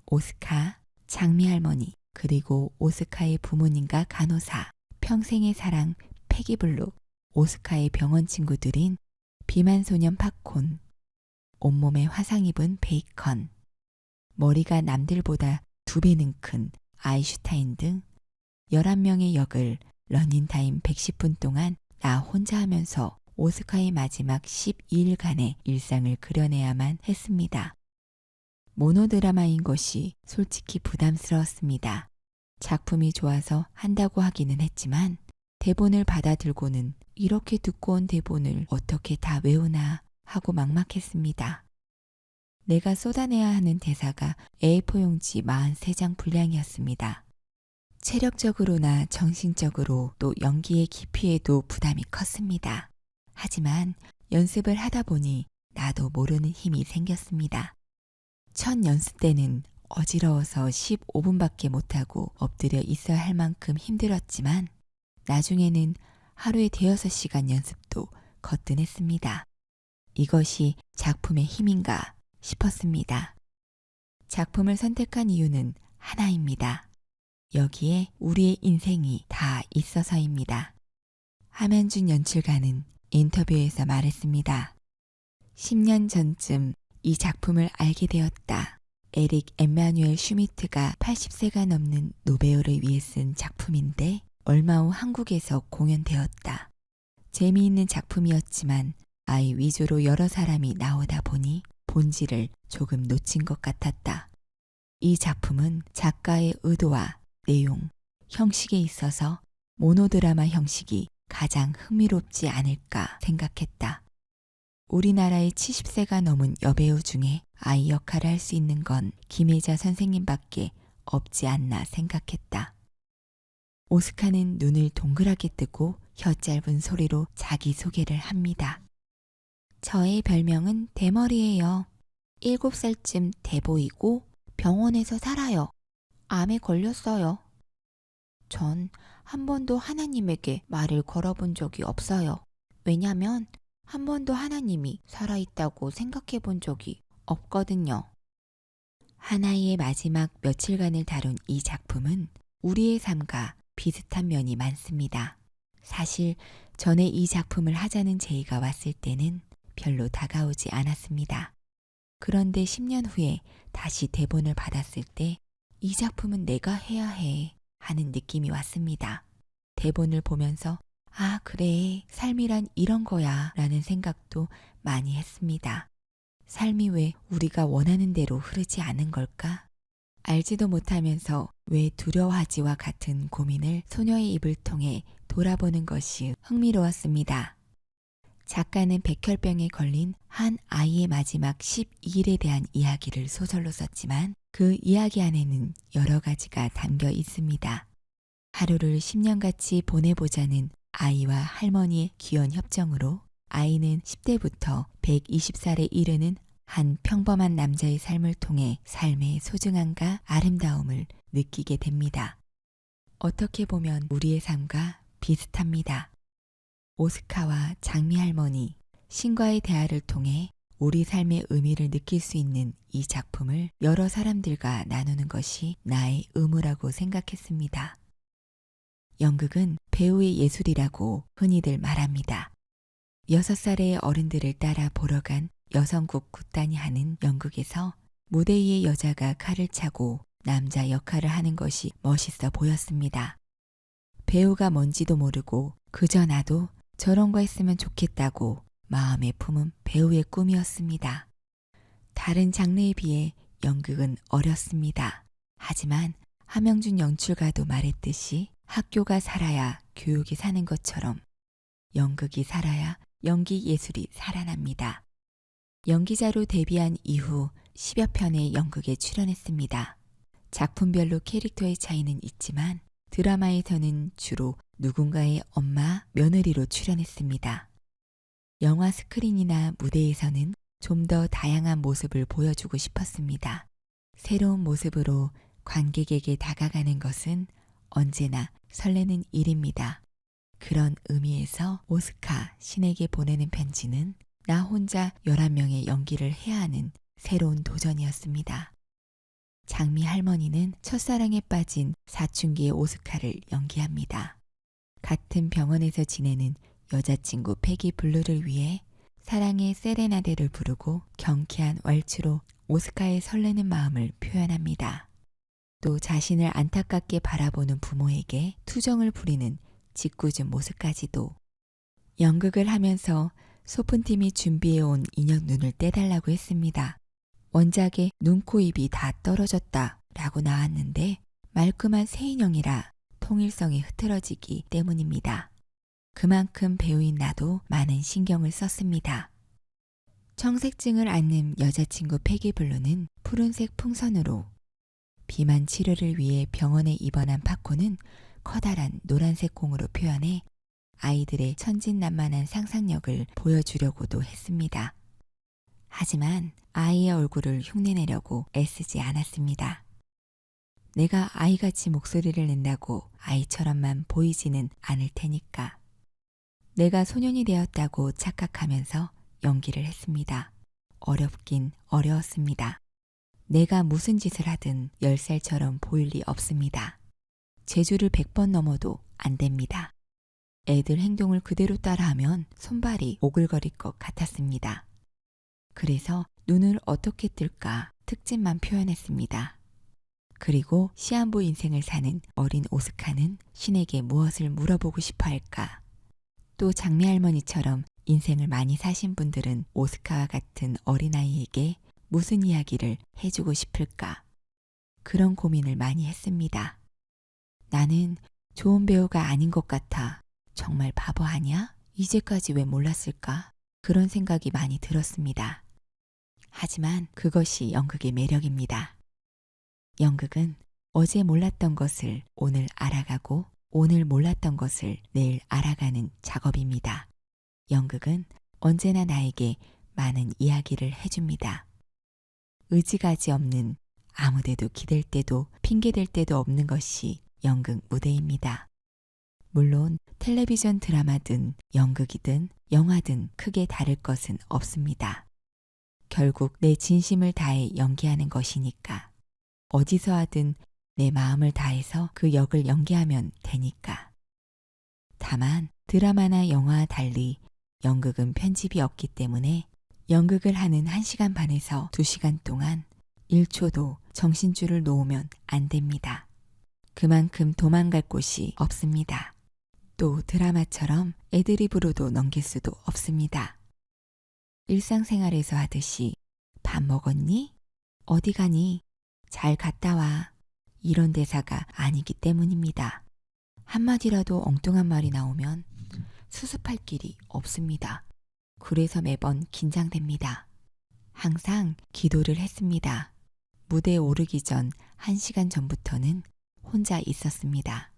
오스카, 장미 할머니, 그리고 오스카의 부모님과 간호사, 평생의 사랑 패기블루, 오스카의 병원 친구들인 비만소년 팝콘, 온몸에 화상 입은 베이컨, 머리가 남들보다 2배는 큰 아인슈타인 등 11명의 역을 러닝타임 110분 동안 나 혼자 하면서 오스카의 마지막 12일간의 일상을 그려내야만 했습니다. 모노드라마인 것이 솔직히 부담스러웠습니다. 작품이 좋아서 한다고 하기는 했지만 대본을 받아들고는 이렇게 두꺼운 대본을 어떻게 다 외우나 하고 막막했습니다. 내가 쏟아내야 하는 대사가 A4 용지 43장 분량이었습니다. 체력적으로나 정신적으로 또 연기의 깊이에도 부담이 컸습니다. 하지만 연습을 하다 보니 나도 모르는 힘이 생겼습니다. 첫 연습 때는 어지러워서 15분밖에 못하고 엎드려 있어야 할 만큼 힘들었지만 나중에는 하루에 5시간 연습도 거뜬했습니다. 이것이 작품의 힘인가 싶었습니다. 작품을 선택한 이유는 하나입니다. 여기에 우리의 인생이 다 있어서입니다. 함현준 연출가는 인터뷰에서 말했습니다. 10년 전쯤 이 작품을 알게 되었다. 에릭 엠마누엘 슈미트가 80세가 넘는 노베오를 위해 쓴 작품인데 얼마 후 한국에서 공연되었다. 재미있는 작품이었지만 아이 위주로 여러 사람이 나오다 보니 본질을 조금 놓친 것 같았다. 이 작품은 작가의 의도와 내용, 형식에 있어서 모노드라마 형식이 가장 흥미롭지 않을까 생각했다. 우리나라의 70세가 넘은 여배우 중에 아이 역할을 할 수 있는 건 김혜자 선생님밖에 없지 않나 생각했다. 오스카는 눈을 동그랗게 뜨고 혀 짧은 소리로 자기소개를 합니다. 저의 별명은 대머리예요. 7살쯤 돼 보이고 병원에서 살아요. 암에 걸렸어요. 전 한 번도 하나님에게 말을 걸어본 적이 없어요. 왜냐면 한 번도 하나님이 살아있다고 생각해 본 적이 없거든요. 하나이의 마지막 며칠간을 다룬 이 작품은 우리의 삶과 비슷한 면이 많습니다. 사실 전에 이 작품을 하자는 제의가 왔을 때는 별로 다가오지 않았습니다. 그런데 10년 후에 다시 대본을 받았을 때 이 작품은 내가 해야 해 하는 느낌이 왔습니다. 대본을 보면서 아, 그래. 삶이란 이런 거야 라는 생각도 많이 했습니다. 삶이 왜 우리가 원하는 대로 흐르지 않은 걸까? 알지도 못하면서 왜 두려워하지와 같은 고민을 소녀의 입을 통해 돌아보는 것이 흥미로웠습니다. 작가는 백혈병에 걸린 한 아이의 마지막 12일에 대한 이야기를 소설로 썼지만 그 이야기 안에는 여러 가지가 담겨 있습니다. 하루를 10년같이 보내보자는 아이와 할머니의 기원 협정으로 아이는 10대부터 120살에 이르는 한 평범한 남자의 삶을 통해 삶의 소중함과 아름다움을 느끼게 됩니다. 어떻게 보면 우리의 삶과 비슷합니다. 오스카와 장미 할머니, 신과의 대화를 통해 우리 삶의 의미를 느낄 수 있는 이 작품을 여러 사람들과 나누는 것이 나의 의무라고 생각했습니다. 연극은 배우의 예술이라고 흔히들 말합니다. 6살의 어른들을 따라 보러 간 여성국 굿단이 하는 연극에서 무대 위의 여자가 칼을 차고 남자 역할을 하는 것이 멋있어 보였습니다. 배우가 뭔지도 모르고 그저 나도 저런 거 했으면 좋겠다고 마음에 품은 배우의 꿈이었습니다. 다른 장르에 비해 연극은 어렵습니다. 하지만 함영준 연출가도 말했듯이 학교가 살아야 교육이 사는 것처럼 연극이 살아야 연기 예술이 살아납니다. 연기자로 데뷔한 이후 10여 편의 연극에 출연했습니다. 작품별로 캐릭터의 차이는 있지만 드라마에서는 주로 누군가의 엄마, 며느리로 출연했습니다. 영화 스크린이나 무대에서는 좀 더 다양한 모습을 보여주고 싶었습니다. 새로운 모습으로 관객에게 다가가는 것은 언제나 설레는 일입니다. 그런 의미에서 오스카 신에게 보내는 편지는 나 혼자 11명의 연기를 해야 하는 새로운 도전이었습니다. 장미 할머니는 첫사랑에 빠진 사춘기의 오스카를 연기합니다. 같은 병원에서 지내는 여자친구 패기 블루를 위해 사랑의 세레나데를 부르고 경쾌한 왈츠로 오스카의 설레는 마음을 표현합니다. 또 자신을 안타깝게 바라보는 부모에게 투정을 부리는 짓궂은 모습까지도. 연극을 하면서 소품팀이 준비해온 인형 눈을 떼달라고 했습니다. 원작에 눈, 코, 입이 다 떨어졌다 라고 나왔는데 말끔한 새 인형이라 통일성이 흐트러지기 때문입니다. 그만큼 배우인 나도 많은 신경을 썼습니다. 청색증을 앓는 여자친구 패기블루는 푸른색 풍선으로, 비만 치료를 위해 병원에 입원한 파코는 커다란 노란색 공으로 표현해 아이들의 천진난만한 상상력을 보여주려고도 했습니다. 하지만 아이의 얼굴을 흉내내려고 애쓰지 않았습니다. 내가 아이같이 목소리를 낸다고 아이처럼만 보이지는 않을 테니까. 내가 소년이 되었다고 착각하면서 연기를 했습니다. 어렵긴 어려웠습니다. 내가 무슨 짓을 하든 10살처럼 보일 리 없습니다. 제주를 100번 넘어도 안 됩니다. 애들 행동을 그대로 따라하면 손발이 오글거릴 것 같았습니다. 그래서 눈을 어떻게 뜰까 특징만 표현했습니다. 그리고 시한부 인생을 사는 어린 오스카는 신에게 무엇을 물어보고 싶어 할까? 또 장미 할머니처럼 인생을 많이 사신 분들은 오스카와 같은 어린아이에게 무슨 이야기를 해주고 싶을까? 그런 고민을 많이 했습니다. 나는 좋은 배우가 아닌 것 같아. 정말 바보 아니야? 이제까지 왜 몰랐을까? 그런 생각이 많이 들었습니다. 하지만 그것이 연극의 매력입니다. 연극은 어제 몰랐던 것을 오늘 알아가고 오늘 몰랐던 것을 내일 알아가는 작업입니다. 연극은 언제나 나에게 많은 이야기를 해줍니다. 의지가지 없는 아무데도 기댈 때도 핑계댈 때도 없는 것이 연극 무대입니다. 물론 텔레비전 드라마든 연극이든 영화든 크게 다를 것은 없습니다. 결국 내 진심을 다해 연기하는 것이니까. 어디서 하든 내 마음을 다해서 그 역을 연기하면 되니까. 다만 드라마나 영화와 달리 연극은 편집이 없기 때문에 연극을 하는 1시간 반에서 2시간 동안 1초도 정신줄을 놓으면 안 됩니다. 그만큼 도망갈 곳이 없습니다. 또 드라마처럼 애드리브로도 넘길 수도 없습니다. 일상생활에서 하듯이 밥 먹었니? 어디 가니? 잘 갔다 와. 이런 대사가 아니기 때문입니다. 한마디라도 엉뚱한 말이 나오면 수습할 길이 없습니다. 그래서 매번 긴장됩니다. 항상 기도를 했습니다. 무대에 오르기 전 1시간 전부터는 혼자 있었습니다.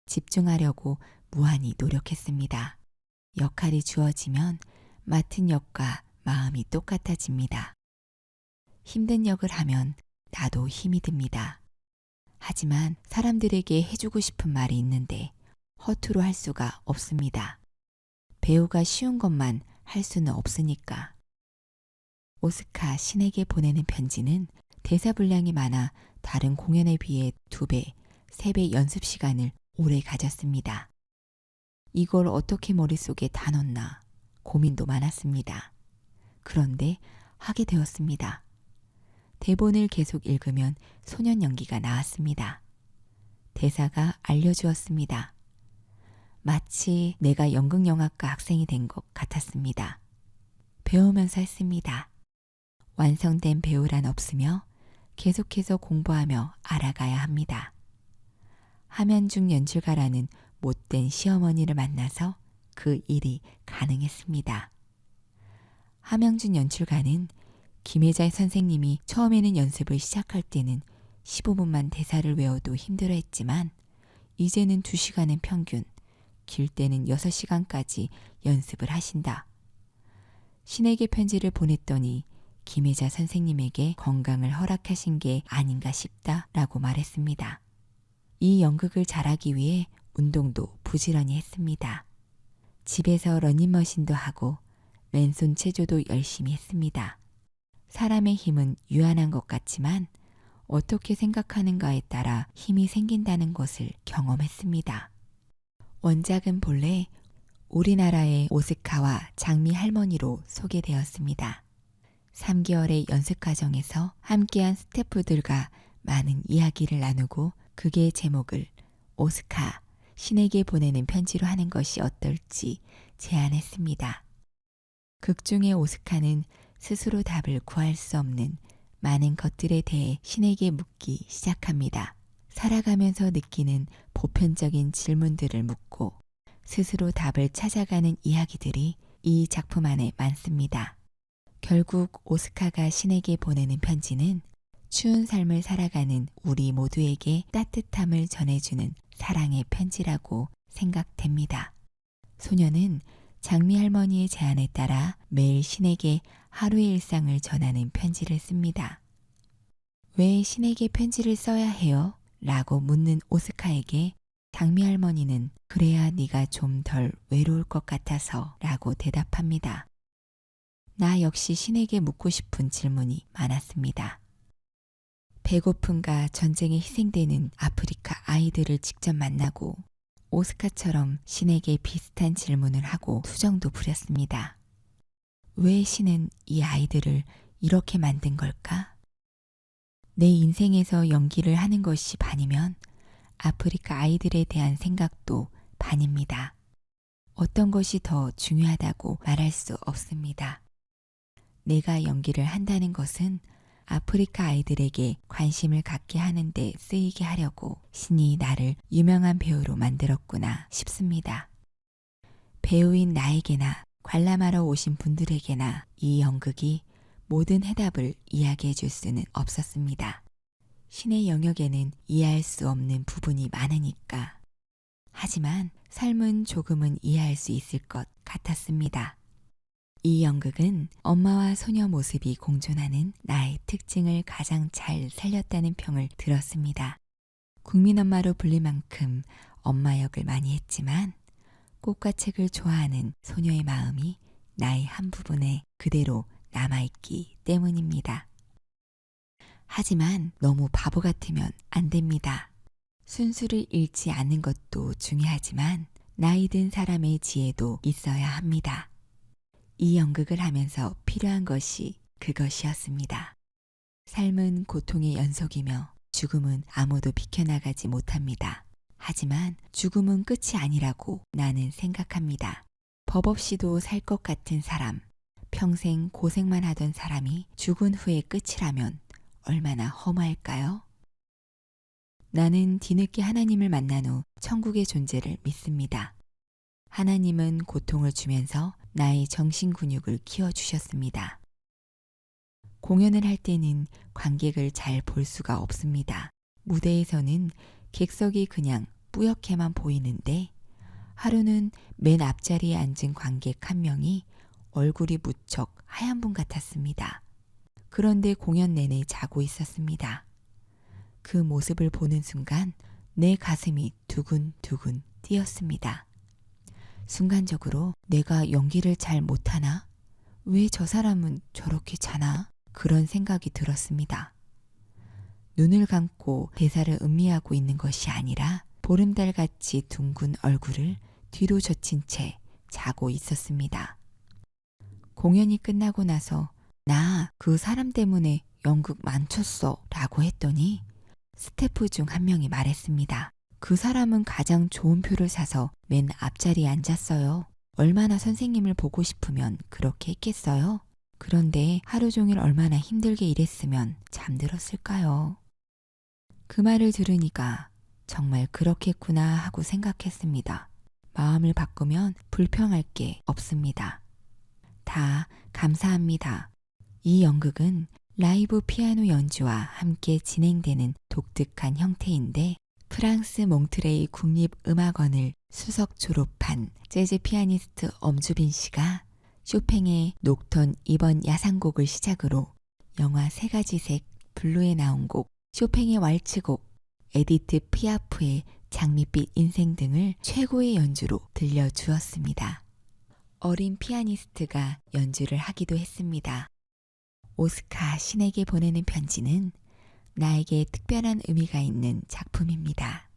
집중하려고 무한히 노력했습니다. 역할이 주어지면 맡은 역과 마음이 똑같아집니다. 힘든 역을 하면 나도 힘이 듭니다. 하지만 사람들에게 해주고 싶은 말이 있는데 허투루 할 수가 없습니다. 배우가 쉬운 것만 할 수는 없으니까. 오스카 신에게 보내는 편지는 대사 분량이 많아 다른 공연에 비해 2배, 3배 연습 시간을 오래 가졌습니다. 이걸 어떻게 머릿속에 다 넣나 고민도 많았습니다. 그런데 하게 되었습니다. 대본을 계속 읽으면 소년 연기가 나왔습니다. 대사가 알려주었습니다. 마치 내가 연극영화과 학생이 된 것 같았습니다. 배우면서 했습니다. 완성된 배우란 없으며 계속해서 공부하며 알아가야 합니다. 함현중 연출가라는 못된 시어머니를 만나서 그 일이 가능했습니다. 함영준 연출가는 김혜자 선생님이 처음에는 연습을 시작할 때는 15분만 대사를 외워도 힘들어했지만 이제는 2시간은 평균, 길 때는 6시간까지 연습을 하신다. 신에게 편지를 보냈더니 김혜자 선생님에게 건강을 허락하신 게 아닌가 싶다라고 말했습니다. 이 연극을 잘하기 위해 운동도 부지런히 했습니다. 집에서 러닝머신도 하고 왼손 체조도 열심히 했습니다. 사람의 힘은 유한한 것 같지만 어떻게 생각하는가에 따라 힘이 생긴다는 것을 경험했습니다. 원작은 본래 우리나라의 오스카와 장미 할머니로 소개되었습니다. 3개월의 연습 과정에서 함께한 스태프들과 많은 이야기를 나누고 극의 제목을 오스카, 신에게 보내는 편지로 하는 것이 어떨지 제안했습니다. 극 중의 오스카는 스스로 답을 구할 수 없는 많은 것들에 대해 신에게 묻기 시작합니다. 살아가면서 느끼는 보편적인 질문들을 묻고 스스로 답을 찾아가는 이야기들이 이 작품 안에 많습니다. 결국 오스카가 신에게 보내는 편지는 추운 삶을 살아가는 우리 모두에게 따뜻함을 전해주는 사랑의 편지라고 생각됩니다. 소녀는 장미 할머니의 제안에 따라 매일 신에게 하루의 일상을 전하는 편지를 씁니다. 왜 신에게 편지를 써야 해요? 라고 묻는 오스카에게 장미 할머니는 그래야 네가 좀 덜 외로울 것 같아서 라고 대답합니다. 나 역시 신에게 묻고 싶은 질문이 많았습니다. 배고픔과 전쟁에 희생되는 아프리카 아이들을 직접 만나고 오스카처럼 신에게 비슷한 질문을 하고 투정도 부렸습니다. 왜 신은 이 아이들을 이렇게 만든 걸까? 내 인생에서 연기를 하는 것이 반이면 아프리카 아이들에 대한 생각도 반입니다. 어떤 것이 더 중요하다고 말할 수 없습니다. 내가 연기를 한다는 것은 아프리카 아이들에게 관심을 갖게 하는데 쓰이게 하려고 신이 나를 유명한 배우로 만들었구나 싶습니다. 배우인 나에게나 관람하러 오신 분들에게나 이 연극이 모든 해답을 이야기해 줄 수는 없었습니다. 신의 영역에는 이해할 수 없는 부분이 많으니까. 하지만 삶은 조금은 이해할 수 있을 것 같았습니다. 이 연극은 엄마와 소녀 모습이 공존하는 나의 특징을 가장 잘 살렸다는 평을 들었습니다. 국민엄마로 불릴 만큼 엄마 역을 많이 했지만 꽃과 책을 좋아하는 소녀의 마음이 나의 한 부분에 그대로 남아있기 때문입니다. 하지만 너무 바보 같으면 안 됩니다. 순수를 잃지 않는 것도 중요하지만 나이 든 사람의 지혜도 있어야 합니다. 이 연극을 하면서 필요한 것이 그것이었습니다. 삶은 고통의 연속이며 죽음은 아무도 비켜나가지 못합니다. 하지만 죽음은 끝이 아니라고 나는 생각합니다. 법 없이도 살 것 같은 사람, 평생 고생만 하던 사람이 죽은 후의 끝이라면 얼마나 허무할까요? 나는 뒤늦게 하나님을 만난 후 천국의 존재를 믿습니다. 하나님은 고통을 주면서 나의 정신 근육을 키워주셨습니다. 공연을 할 때는 관객을 잘 볼 수가 없습니다. 무대에서는 객석이 그냥 뿌옇게만 보이는데 하루는 맨 앞자리에 앉은 관객 한 명이 얼굴이 무척 하얀 분 같았습니다. 그런데 공연 내내 자고 있었습니다. 그 모습을 보는 순간 내 가슴이 두근두근 뛰었습니다. 순간적으로 내가 연기를 잘 못하나? 왜 저 사람은 저렇게 자나? 그런 생각이 들었습니다. 눈을 감고 대사를 음미하고 있는 것이 아니라 보름달같이 둥근 얼굴을 뒤로 젖힌 채 자고 있었습니다. 공연이 끝나고 나서 나 그 사람 때문에 연극 망쳤어 라고 했더니 스태프 중 한 명이 말했습니다. 그 사람은 가장 좋은 표를 사서 맨 앞자리에 앉았어요. 얼마나 선생님을 보고 싶으면 그렇게 했겠어요? 그런데 하루 종일 얼마나 힘들게 일했으면 잠들었을까요? 그 말을 들으니까 정말 그렇겠구나 하고 생각했습니다. 마음을 바꾸면 불평할 게 없습니다. 다 감사합니다. 이 연극은 라이브 피아노 연주와 함께 진행되는 독특한 형태인데 프랑스 몽트레이 국립음악원을 수석 졸업한 재즈 피아니스트 엄주빈 씨가 쇼팽의 녹턴 2번 야상곡을 시작으로 영화 세 가지 색 블루에 나온 곡, 쇼팽의 왈츠곡, 에디트 피아프의 장밋빛 인생 등을 최고의 연주로 들려주었습니다. 어린 피아니스트가 연주를 하기도 했습니다. 오스카 신에게 보내는 편지는 나에게 특별한 의미가 있는 작품입니다.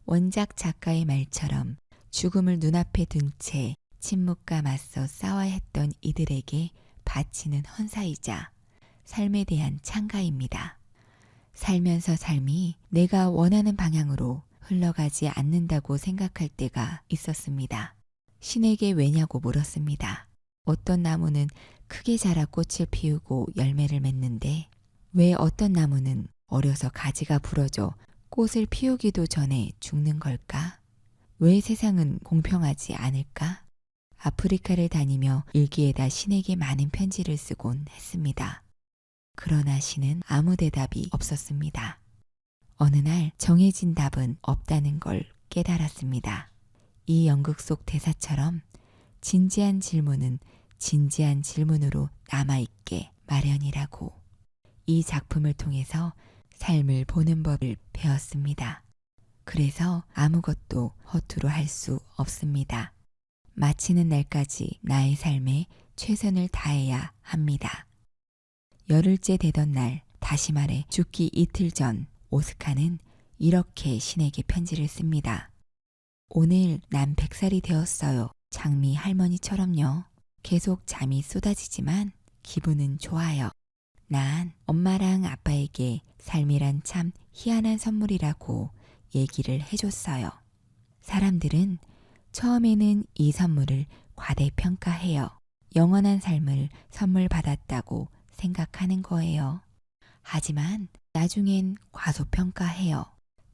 원작 작가의 말처럼 죽음을 눈앞에 둔 채 침묵과 맞서 싸워야 했던 이들에게 바치는 헌사이자 삶에 대한 찬가입니다. 살면서 삶이 내가 원하는 방향으로 흘러가지 않는다고 생각할 때가 있었습니다. 신에게 왜냐고 물었습니다. 어떤 나무는 크게 자라 꽃을 피우고 열매를 맺는데 왜 어떤 나무는 어려서 가지가 부러져 꽃을 피우기도 전에 죽는 걸까? 왜 세상은 공평하지 않을까? 아프리카를 다니며 일기에다 신에게 많은 편지를 쓰곤 했습니다. 그러나 신은 아무 대답이 없었습니다. 어느 날 정해진 답은 없다는 걸 깨달았습니다. 이 연극 속 대사처럼 진지한 질문은 진지한 질문으로 남아있게 마련이라고. 이 작품을 통해서 삶을 보는 법을 배웠습니다. 그래서 아무것도 허투루 할 수 없습니다. 마치는 날까지 나의 삶에 최선을 다해야 합니다. 열흘째 되던 날 다시 말해 죽기 이틀 전 오스카는 이렇게 신에게 편지를 씁니다. 오늘 난 100살이 되었어요. 장미 할머니처럼요. 계속 잠이 쏟아지지만 기분은 좋아요. 난 엄마랑 아빠에게 삶이란 참 희한한 선물이라고 얘기를 해줬어요. 사람들은 처음에는 이 선물을 과대평가해요. 영원한 삶을 선물 받았다고 생각하는 거예요. 하지만 나중엔 과소평가해요.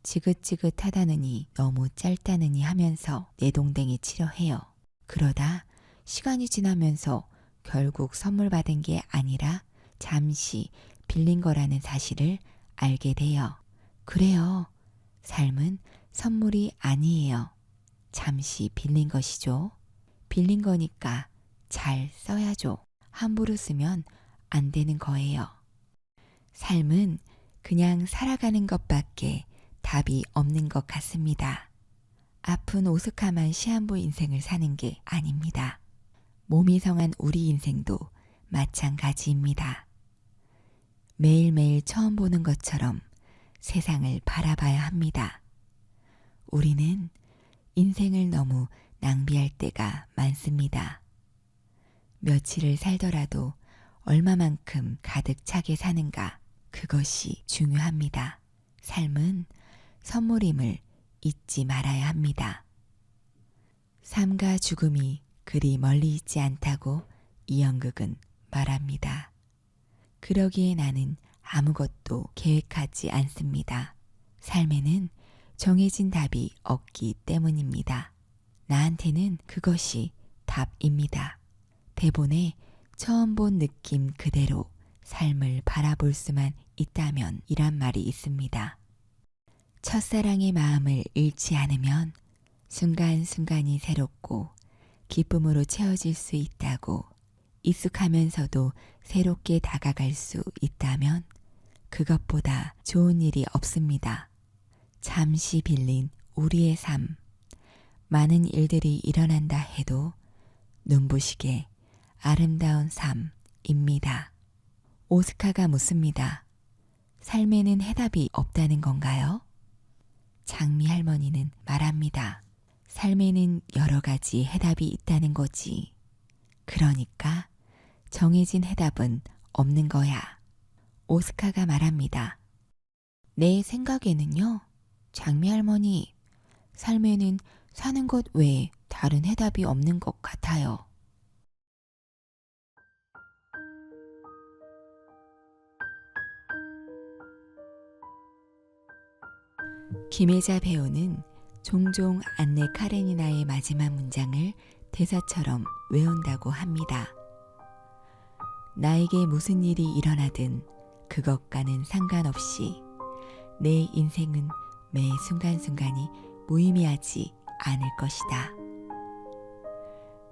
지긋지긋하다느니 너무 짧다느니 하면서 내동댕이 치려 해요. 그러다 시간이 지나면서 결국 선물 받은 게 아니라 잠시 빌린 거라는 사실을 알게 돼요. 그래요. 삶은 선물이 아니에요. 잠시 빌린 것이죠. 빌린 거니까 잘 써야죠. 함부로 쓰면 안 되는 거예요. 삶은 그냥 살아가는 것밖에 답이 없는 것 같습니다. 아픈 오스카만 시한부 인생을 사는 게 아닙니다. 몸이 성한 우리 인생도 마찬가지입니다. 매일매일 처음 보는 것처럼 세상을 바라봐야 합니다. 우리는 인생을 너무 낭비할 때가 많습니다. 며칠을 살더라도 얼마만큼 가득 차게 사는가, 그것이 중요합니다. 삶은 선물임을 잊지 말아야 합니다. 삶과 죽음이 그리 멀리 있지 않다고 이영극은 말합니다. 그러기에 나는 아무것도 계획하지 않습니다. 삶에는 정해진 답이 없기 때문입니다. 나한테는 그것이 답입니다. 대본에 처음 본 느낌 그대로 삶을 바라볼 수만 있다면 이란 말이 있습니다. 첫사랑의 마음을 잃지 않으면 순간순간이 새롭고 기쁨으로 채워질 수 있다고, 익숙하면서도 새롭게 다가갈 수 있다면 그것보다 좋은 일이 없습니다. 잠시 빌린 우리의 삶, 많은 일들이 일어난다 해도 눈부시게 아름다운 삶입니다. 오스카가 묻습니다. 삶에는 해답이 없다는 건가요? 장미 할머니는 말합니다. 삶에는 여러 가지 해답이 있다는 거지. 그러니까 정해진 해답은 없는 거야. 오스카가 말합니다. 내 생각에는요, 장미 할머니, 삶에는 사는 것 외에 다른 해답이 없는 것 같아요. 김혜자 배우는 종종 안네 카레니나의 마지막 문장을 대사처럼 외운다고 합니다. 나에게 무슨 일이 일어나든 그것과는 상관없이 내 인생은 매 순간순간이 무의미하지 않을 것이다.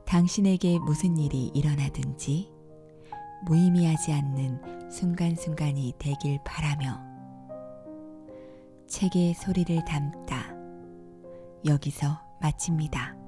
당신에게 무슨 일이 일어나든지 무의미하지 않는 순간순간이 되길 바라며 책에 소리를 담다. 여기서 마칩니다.